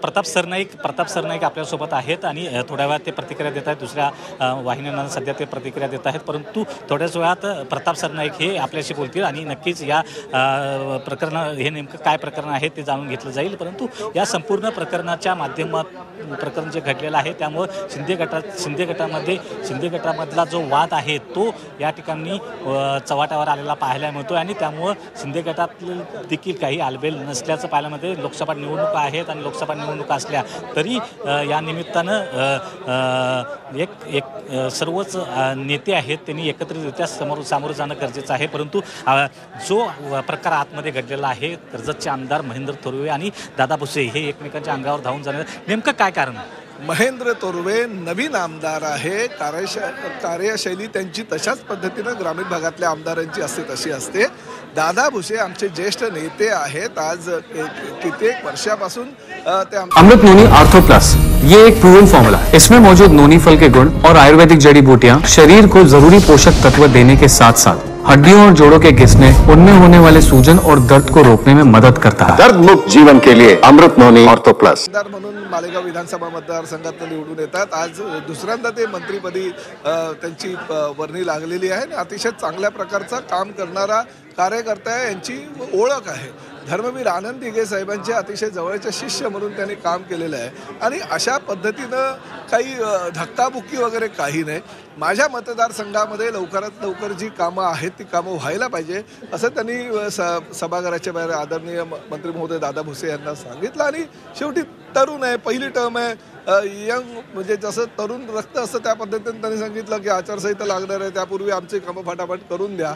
प्रताप सरनाईक आपल्यासोबत आहेत आणि थोड्या वेळात ते प्रतिक्रिया देत आहेत. दुसऱ्या वाहिन्यांना सध्या ते प्रतिक्रिया देत आहेत, परंतु थोड्याच वेळात प्रताप सरनाईक हे आपल्याशी बोलतील आणि नक्कीच या प्रकरण हे नेमकं काय प्रकरण आहे ते जाणून घेतलं जाईल. परंतु या संपूर्ण प्रकरणाच्या माध्यमात प्रकरण जे घडलेलं आहे त्यामुळं शिंदे गटामधला जो वाद आहे तो या ठिकाणी चव्हाट्यावर आलेला पाहायला मिळतो आणि त्यामुळं शिंदे गटातील देखील काही आलबेल नसल्याचं पाहायला मिळते. लोकसभा निवडणुका आहेत आणि लोकसभा निवडणुका असल्या तरी या निमित्तानं एक सर्वच नेते आहेत त्यांनी एकत्रितरित्या सामोरं जाणं गरजेचं आहे. परंतु जो प्रकार आतमध्ये घडलेला आहे, कर्जतचे आमदार महेंद्र थोरवे आणि दादा भुसे हे एकमेकांच्या अंगावर धावून जाणं नेमकं काय कारण आहे? महेंद्र थोरवे नवीन आमदार आहे. कार्यशैली त्यांची तशाच पद्धतीनं ग्रामीण भागातल्या आमदारांची असते तशी असते. दादा भुसे आमचे ज्येष्ठ नेते आहेत. आज कित्येक वर्षापासून ते अमृत नोनी आर्थो प्लस ये एक प्रूवन फॉर्मूला है। इसमें मौजूद नोनी फल के गुण और आयुर्वेदिक जड़ी बूटियां शरीर को जरूरी पोषक तत्व देने के साथ साथ हड्डियों और जोड़ों के घिसने, उनमें होने वाले सूजन और दर्द को रोकने में मदद करता है। दर्द मुक्त जीवन के लिए अमृत नोनी ऑर्थो प्लस। आमदार म्हणून मालेगाव विधानसभा मतदारसंघात निवडून येतात. आज दुसऱ्यांदा ते मंत्रीपदी त्यांची वर्णी लागलेली आहे आणि अतिशय चांगल्या प्रकारचं काम करणारा कार्यकर्ता यांची ओळख आहे. धर्मवीर आनंद दिघे साहेबांचे अतिशय जवळचे शिष्य म्हणून त्यांनी काम केलेलं आहे आणि अशा पद्धतीनं काही धक्काबुक्की वगैरे काही नाही. माझ्या मतदारसंघामध्ये लवकरात लवकर जी कामं आहेत ती कामं व्हायला पाहिजे असं त्यांनी सभागृहाच्या बाहेर आदरणीय मंत्री महोदय दादा भुसे यांना सांगितलं. आणि शेवटी तरुण आहे, पहिली टर्म आहे, यंग म्हणजे जसं तरुण रक्त असतं त्या पद्धतीने त्यांनी सांगितलं की आचारसंहिता लागणार आहे, त्यापूर्वी आमची कामं फटाफट करून द्या.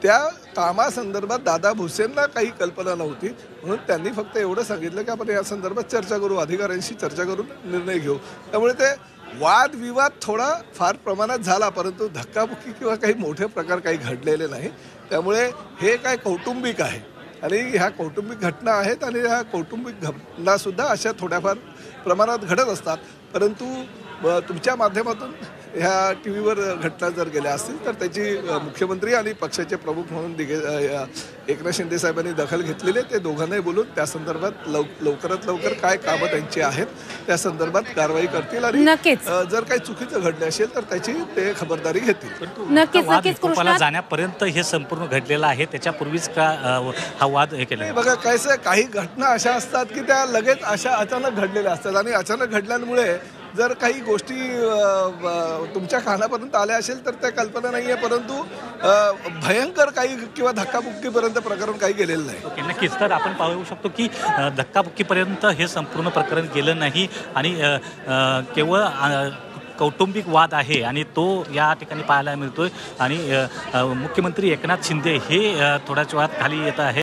त्या कामासंदर्भात दादा भुसेंना काही कल्पना नव्हती म्हणून त्यांनी फक्त एवढं सांगितलं की आपण या संदर्भात चर्चा करू, अधिकाऱ्यांशी चर्चा करून निर्णय घेऊ. त्यामुळे ते वादविवाद थोडा फार प्रमाणात झाला, परंतु धक्काबुक्की किंवा काही मोठे प्रकार काही घडलेले नाही. त्यामुळे हे काय कौटुंबिक आहे आणि ह्या कौटुंबिक घटना आहेत आणि ह्या कौटुंबिक घटनासुद्धा अशा थोड्याफार प्रमाणात घडत असतात. परंतु तुमच्या माध्यमातून ह्या टी व्हीवर घटना जर गेल्या असतील तर त्याची मुख्यमंत्री आणि पक्षाचे प्रमुख म्हणून एकनाथ शिंदे साहेबांनी दखल घेतलेली आहे. ते दोघांनाही बोलून त्या संदर्भात लवकरात लवकर काय कामं त्यांची आहेत त्या संदर्भात कारवाई करतील आणि जर काही चुकीचं घडलं असेल तर त्याची ते खबरदारी घेतील. नक्कीच जाण्यापर्यंत हे संपूर्ण घडलेलं आहे. त्याच्यापूर्वीच का हा वाद हे केला? बघा कसं काही घटना अशा असतात की त्या लगेच अशा अचानक घडलेल्या असतात आणि अचानक घडल्यामुळे जर काही गोष्टी तुमच्या कानापर्यंत आल्या असेल तर त्या कल्पना नाही आहे, परंतु भयंकर काही किंवा धक्काबुक्कीपर्यंत प्रकरण काही गेलेलं नाही. ओके, नक्कीच. तर आपण पाहू शकतो की धक्काबुक्कीपर्यंत हे संपूर्ण प्रकरण गेलं नाही आणि केवळ कौटुंबिक वाद आहे आणि तो या ठिकाणी पाहायला मिळतोय आणि मुख्यमंत्री एकनाथ शिंदे हे थोड्याच वेळात खाली येत आहे.